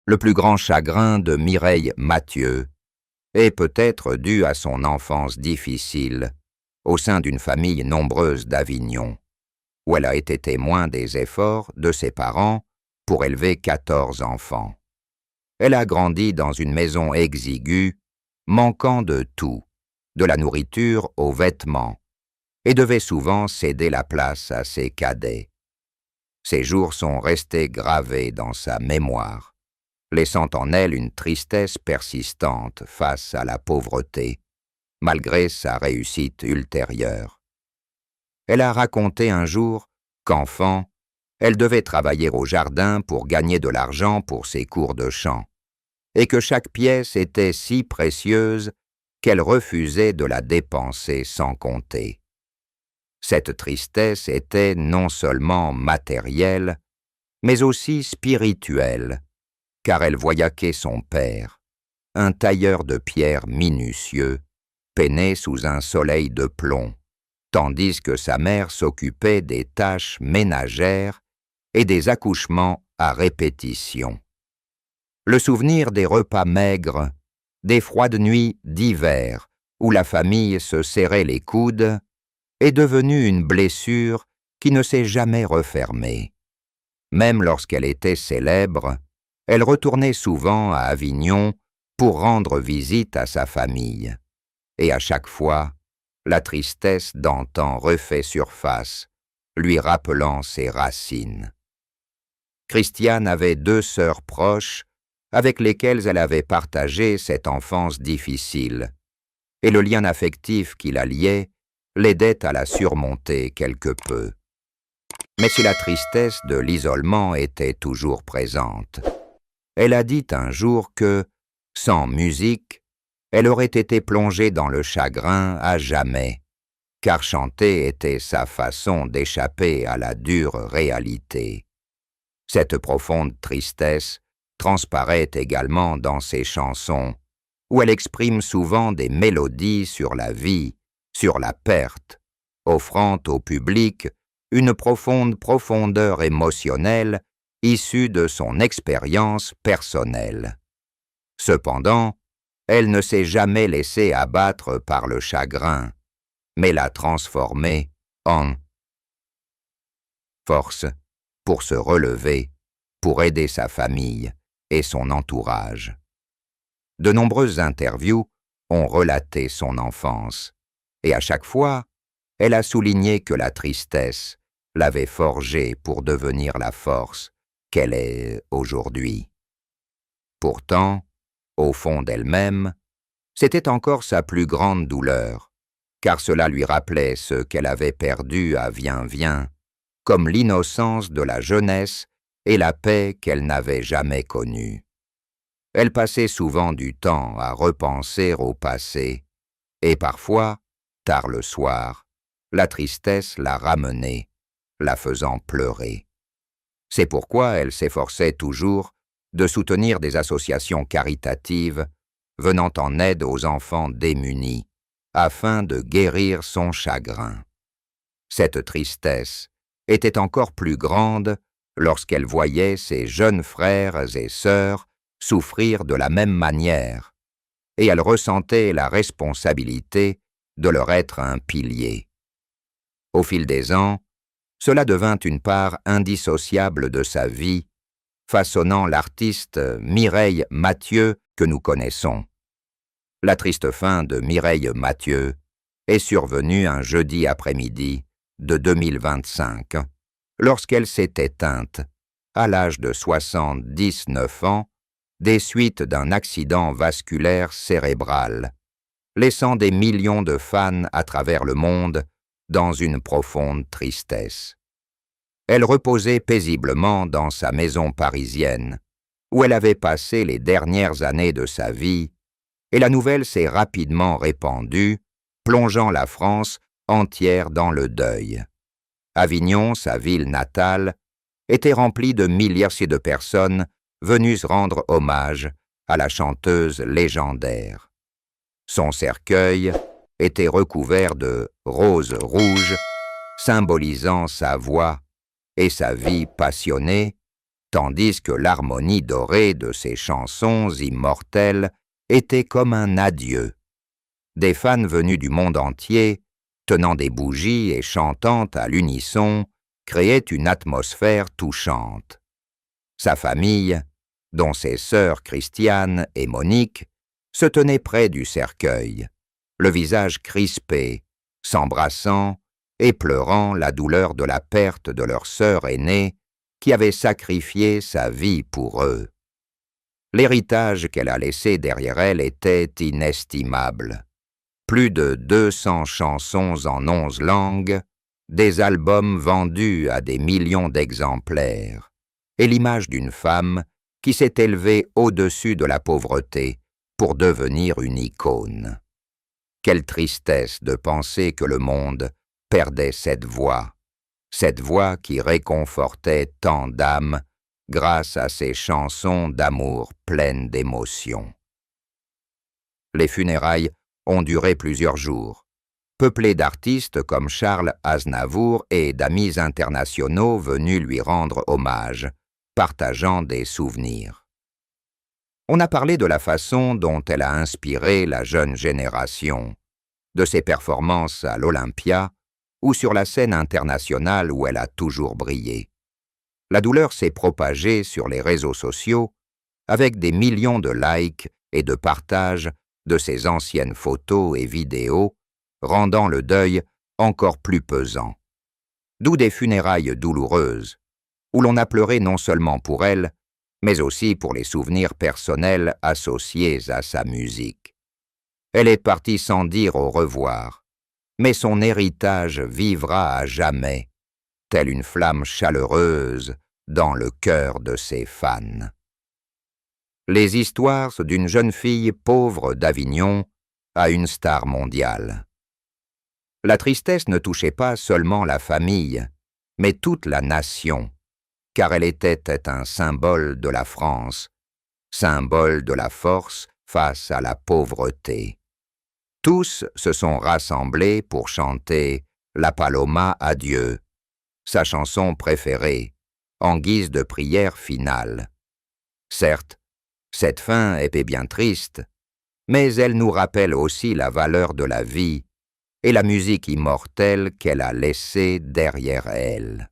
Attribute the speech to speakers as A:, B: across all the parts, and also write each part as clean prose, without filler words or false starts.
A: Le plus grand chagrin de Mireille Mathieu est peut-être dû à son enfance difficile au sein d'une famille nombreuse d'Avignon, où elle a été témoin des efforts de ses parents pour élever 14 enfants. Elle a grandi dans une maison exiguë, manquant de tout, de la nourriture aux vêtements, et devait souvent céder la place à ses cadets. Ces jours sont restés gravés dans sa mémoire, laissant en elle une tristesse persistante face à la pauvreté, malgré sa réussite ultérieure. Elle a raconté un jour qu'enfant, elle devait travailler au jardin pour gagner de l'argent pour ses cours de chant, et que chaque pièce était si précieuse qu'elle refusait de la dépenser sans compter. Cette tristesse était non seulement matérielle, mais aussi spirituelle, car elle voyaquait son père, un tailleur de pierre minutieux, peiné sous un soleil de plomb, tandis que sa mère s'occupait des tâches ménagères et des accouchements à répétition. Le souvenir des repas maigres, des froides nuits d'hiver où la famille se serrait les coudes, est devenu une blessure qui ne s'est jamais refermée. Même lorsqu'elle était célèbre, elle retournait souvent à Avignon pour rendre visite à sa famille. Et à chaque fois, la tristesse d'antan refait surface, lui rappelant ses racines. Christiane avait 2 sœurs proches avec lesquelles elle avait partagé cette enfance difficile, et le lien affectif qui la liait l'aidait à la surmonter quelque peu. Mais si la tristesse de l'isolement était toujours présente, elle a dit un jour que, sans musique, elle aurait été plongée dans le chagrin à jamais, car chanter était sa façon d'échapper à la dure réalité. Cette profonde tristesse transparaît également dans ses chansons, où elle exprime souvent des mélodies sur la vie, sur la perte, offrant au public une profonde profondeur émotionnelle issue de son expérience personnelle. Cependant, elle ne s'est jamais laissée abattre par le chagrin, mais l'a transformé en force pour se relever, pour aider sa famille et son entourage. De nombreuses interviews ont relaté son enfance, et à chaque fois, elle a souligné que la tristesse l'avait forgée pour devenir la force qu'elle est aujourd'hui. Pourtant, au fond d'elle-même, c'était encore sa plus grande douleur, car cela lui rappelait ce qu'elle avait perdu à Viens-Viens, comme l'innocence de la jeunesse et la paix qu'elle n'avait jamais connue. Elle passait souvent du temps à repenser au passé, et parfois, tard le soir, la tristesse la ramenait, la faisant pleurer. C'est pourquoi elle s'efforçait toujours de soutenir des associations caritatives venant en aide aux enfants démunis, afin de guérir son chagrin. Cette tristesse était encore plus grande lorsqu'elle voyait ses jeunes frères et sœurs souffrir de la même manière, et elle ressentait la responsabilité de leur être un pilier. Au fil des ans, cela devint une part indissociable de sa vie, façonnant l'artiste Mireille Mathieu que nous connaissons. La triste fin de Mireille Mathieu est survenue un jeudi après-midi de 2025, lorsqu'elle s'est éteinte, à l'âge de 79 ans, des suites d'un accident vasculaire cérébral, laissant des millions de fans à travers le monde dans une profonde tristesse. Elle reposait paisiblement dans sa maison parisienne, où elle avait passé les dernières années de sa vie, et la nouvelle s'est rapidement répandue, plongeant la France entière dans le deuil. Avignon, sa ville natale, était remplie de milliers de personnes venues rendre hommage à la chanteuse légendaire. Son cercueil était recouvert de roses rouges, symbolisant sa voix et sa vie passionnée, tandis que l'harmonie dorée de ses chansons immortelles était comme un adieu. Des fans venus du monde entier, tenant des bougies et chantant à l'unisson, créaient une atmosphère touchante. Sa famille, dont ses sœurs Christiane et Monique, se tenaient près du cercueil, le visage crispé, s'embrassant et pleurant la douleur de la perte de leur sœur aînée qui avait sacrifié sa vie pour eux. L'héritage qu'elle a laissé derrière elle était inestimable. Plus de 200 chansons en 11 langues, des albums vendus à des millions d'exemplaires, et l'image d'une femme qui s'est élevée au-dessus de la pauvreté pour devenir une icône. Quelle tristesse de penser que le monde perdait cette voix qui réconfortait tant d'âmes grâce à ses chansons d'amour pleines d'émotion. Les funérailles ont duré plusieurs jours, peuplées d'artistes comme Charles Aznavour et d'amis internationaux venus lui rendre hommage, partageant des souvenirs. On a parlé de la façon dont elle a inspiré la jeune génération, de ses performances à l'Olympia ou sur la scène internationale où elle a toujours brillé. La douleur s'est propagée sur les réseaux sociaux avec des millions de likes et de partages de ses anciennes photos et vidéos, rendant le deuil encore plus pesant. D'où des funérailles douloureuses, où l'on a pleuré non seulement pour elle, mais aussi pour les souvenirs personnels associés à sa musique. Elle est partie sans dire au revoir, mais son héritage vivra à jamais, telle une flamme chaleureuse dans le cœur de ses fans. Les histoires d'une jeune fille pauvre d'Avignon à une star mondiale. La tristesse ne touchait pas seulement la famille, mais toute la nation, car elle était un symbole de la France, symbole de la force face à la pauvreté. Tous se sont rassemblés pour chanter « La Paloma à Dieu », sa chanson préférée, en guise de prière finale. Certes, cette fin était bien triste, mais elle nous rappelle aussi la valeur de la vie et la musique immortelle qu'elle a laissée derrière elle.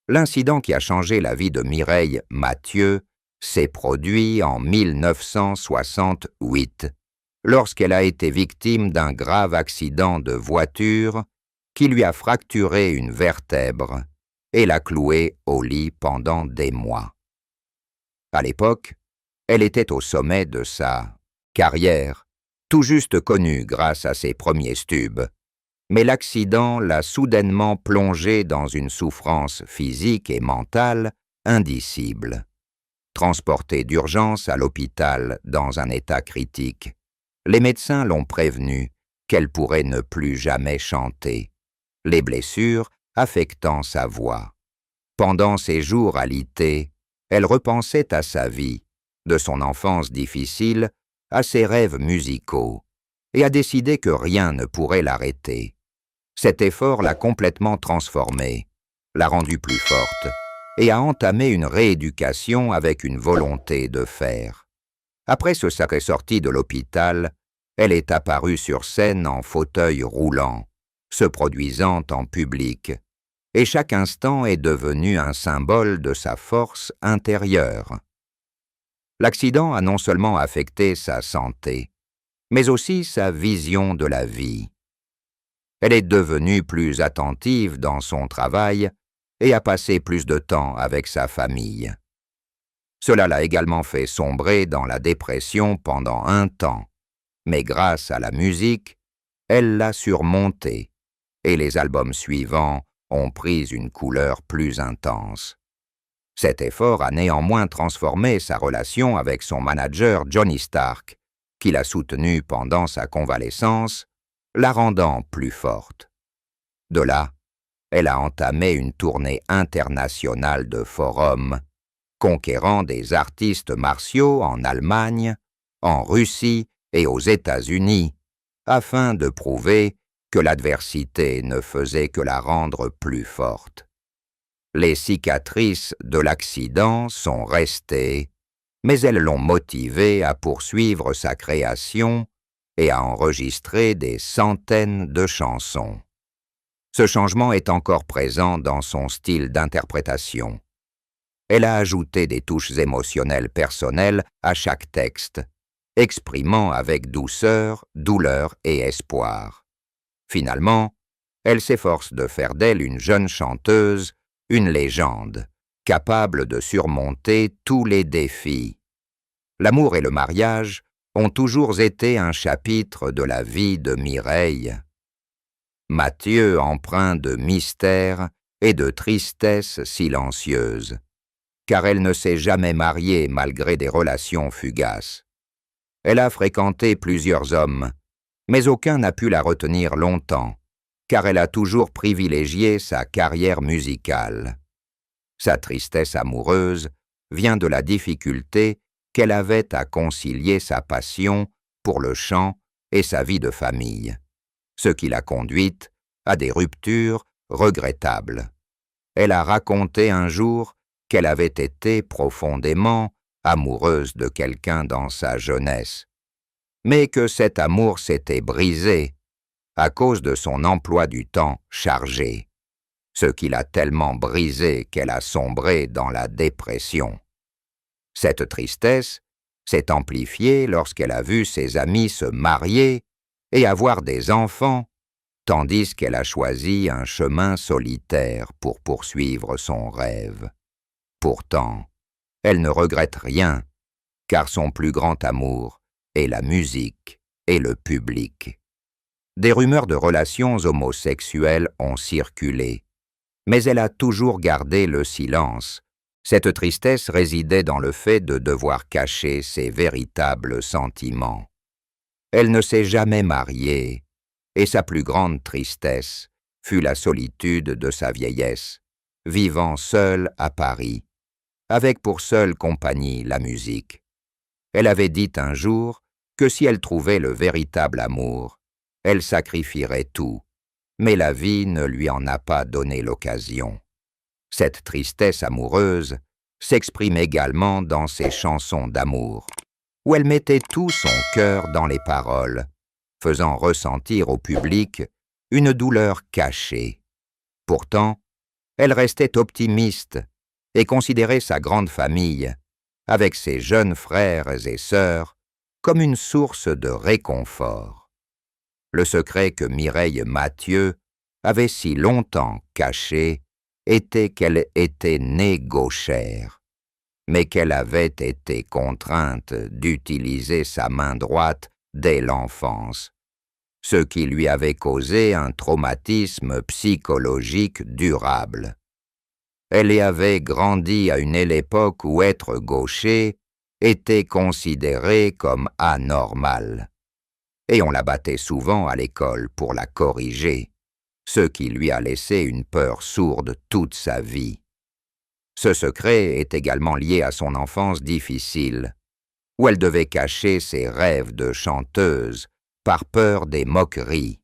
A: L'incident qui a changé la vie de Mireille Mathieu s'est produit en 1968, lorsqu'elle a été victime d'un grave accident de voiture qui lui a fracturé une vertèbre et l'a clouée au lit pendant des mois. À l'époque, elle était au sommet de sa carrière, tout juste connue grâce à ses premiers tubes, mais l'accident l'a soudainement plongée dans une souffrance physique et mentale indicible. Transportée d'urgence à l'hôpital dans un état critique, les médecins l'ont prévenue qu'elle pourrait ne plus jamais chanter, les blessures affectant sa voix. Pendant ses jours alités, elle repensait à sa vie, de son enfance difficile à ses rêves musicaux, et a décidé que rien ne pourrait l'arrêter. Cet effort l'a complètement transformée, l'a rendue plus forte, et a entamé une rééducation avec une volonté de faire. Après ce sacré sortie de l'hôpital, elle est apparue sur scène en fauteuil roulant, se produisant en public, et chaque instant est devenu un symbole de sa force intérieure. L'accident a non seulement affecté sa santé, mais aussi sa vision de la vie. Elle est devenue plus attentive dans son travail et a passé plus de temps avec sa famille. Cela l'a également fait sombrer dans la dépression pendant un temps, mais grâce à la musique, elle l'a surmontée, et les albums suivants ont pris une couleur plus intense. Cet effort a néanmoins transformé sa relation avec son manager Johnny Stark, qui l'a soutenue pendant sa convalescence, la rendant plus forte. De là, elle a entamé une tournée internationale de forums, conquérant des artistes martiaux en Allemagne, en Russie et aux États-Unis, afin de prouver que l'adversité ne faisait que la rendre plus forte. Les cicatrices de l'accident sont restées, mais elles l'ont motivé à poursuivre sa création et à enregistrer des centaines de chansons. Ce changement est encore présent dans son style d'interprétation. Elle a ajouté des touches émotionnelles personnelles à chaque texte, exprimant avec douceur, douleur et espoir. Finalement, elle s'efforce de faire d'elle une jeune chanteuse, une légende, capable de surmonter tous les défis. L'amour et le mariage ont toujours été un chapitre de la vie de Mireille. Mathieu empreint de mystère et de tristesse silencieuse, car elle ne s'est jamais mariée malgré des relations fugaces. Elle a fréquenté plusieurs hommes, mais aucun n'a pu la retenir longtemps, car elle a toujours privilégié sa carrière musicale. Sa tristesse amoureuse vient de la difficulté qu'elle avait à concilier sa passion pour le chant et sa vie de famille, ce qui l'a conduite à des ruptures regrettables. Elle a raconté un jour qu'elle avait été profondément amoureuse de quelqu'un dans sa jeunesse, mais que cet amour s'était brisé à cause de son emploi du temps chargé, ce qui l'a tellement brisée qu'elle a sombré dans la dépression. Cette tristesse s'est amplifiée lorsqu'elle a vu ses amis se marier et avoir des enfants, tandis qu'elle a choisi un chemin solitaire pour poursuivre son rêve. Pourtant, elle ne regrette rien, car son plus grand amour est la musique et le public. Des rumeurs de relations homosexuelles ont circulé, mais elle a toujours gardé le silence. Cette tristesse résidait dans le fait de devoir cacher ses véritables sentiments. Elle ne s'est jamais mariée, et sa plus grande tristesse fut la solitude de sa vieillesse, vivant seule à Paris, avec pour seule compagnie la musique. Elle avait dit un jour que si elle trouvait le véritable amour, elle sacrifierait tout, mais la vie ne lui en a pas donné l'occasion. Cette tristesse amoureuse s'exprime également dans ses chansons d'amour, où elle mettait tout son cœur dans les paroles, faisant ressentir au public une douleur cachée. Pourtant, elle restait optimiste et considérait sa grande famille, avec ses jeunes frères et sœurs, comme une source de réconfort. Le secret que Mireille Mathieu avait si longtemps caché était qu'elle était née gauchère, mais qu'elle avait été contrainte d'utiliser sa main droite dès l'enfance, ce qui lui avait causé un traumatisme psychologique durable. Elle y avait grandi à une époque où être gaucher était considéré comme anormal, et on la battait souvent à l'école pour la corriger, ce qui lui a laissé une peur sourde toute sa vie. Ce secret est également lié à son enfance difficile, où elle devait cacher ses rêves de chanteuse par peur des moqueries.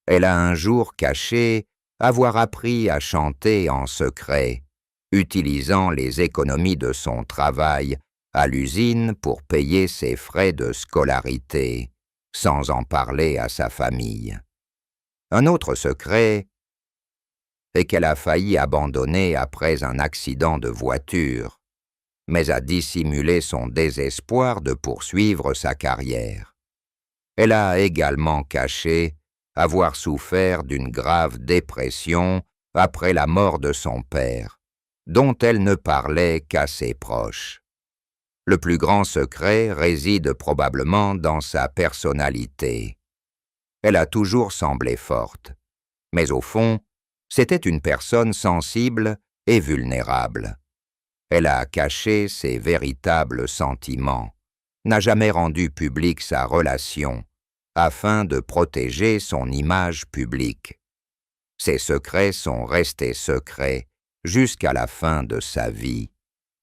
A: Elle a un jour caché avoir appris à chanter en secret, utilisant les économies de son travail à l'usine pour payer ses frais de scolarité, sans en parler à sa famille. Un autre secret est qu'elle a failli abandonner après un accident de voiture, mais a dissimulé son désespoir de poursuivre sa carrière. Elle a également caché avoir souffert d'une grave dépression après la mort de son père, dont elle ne parlait qu'à ses proches. Le plus grand secret réside probablement dans sa personnalité. Elle a toujours semblé forte, mais au fond, c'était une personne sensible et vulnérable. Elle a caché ses véritables sentiments, n'a jamais rendu publique sa relation, afin de protéger son image publique. Ses secrets sont restés secrets jusqu'à la fin de sa vie,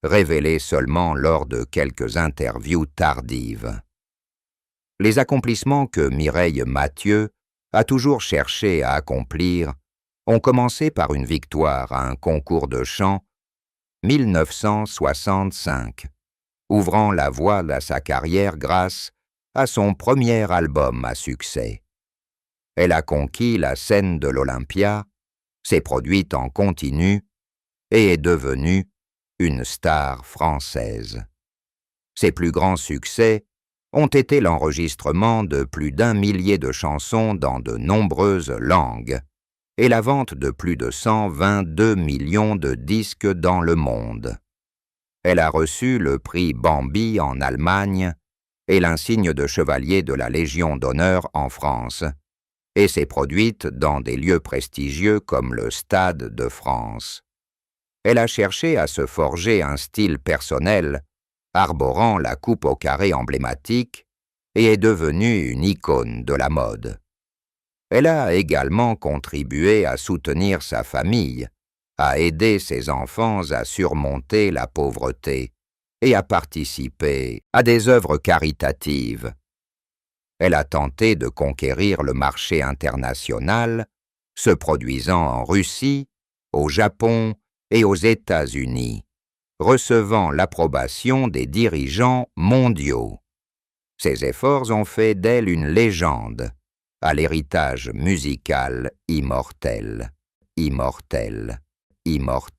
A: révélés seulement lors de quelques interviews tardives. Les accomplissements que Mireille Mathieu a toujours cherché à accomplir ont commencé par une victoire à un concours de chant 1965, ouvrant la voie à sa carrière grâce à son premier album à succès. Elle a conquis la scène de l'Olympia, s'est produite en continu et est devenue une star française. Ses plus grands succès ont été l'enregistrement de plus d'1 millier de chansons dans de nombreuses langues et la vente de plus de 122 millions de disques dans le monde. Elle a reçu le prix Bambi en Allemagne et l'insigne de chevalier de la Légion d'honneur en France, et s'est produite dans des lieux prestigieux comme le Stade de France. Elle a cherché à se forger un style personnel, arborant la coupe au carré emblématique, et est devenue une icône de la mode. Elle a également contribué à soutenir sa famille, à aider ses enfants à surmonter la pauvreté et à participer à des œuvres caritatives. Elle a tenté de conquérir le marché international, se produisant en Russie, au Japon et aux États-Unis, recevant l'approbation des dirigeants mondiaux. Ses efforts ont fait d'elle une légende, à l'héritage musical immortel, immortel, immortel.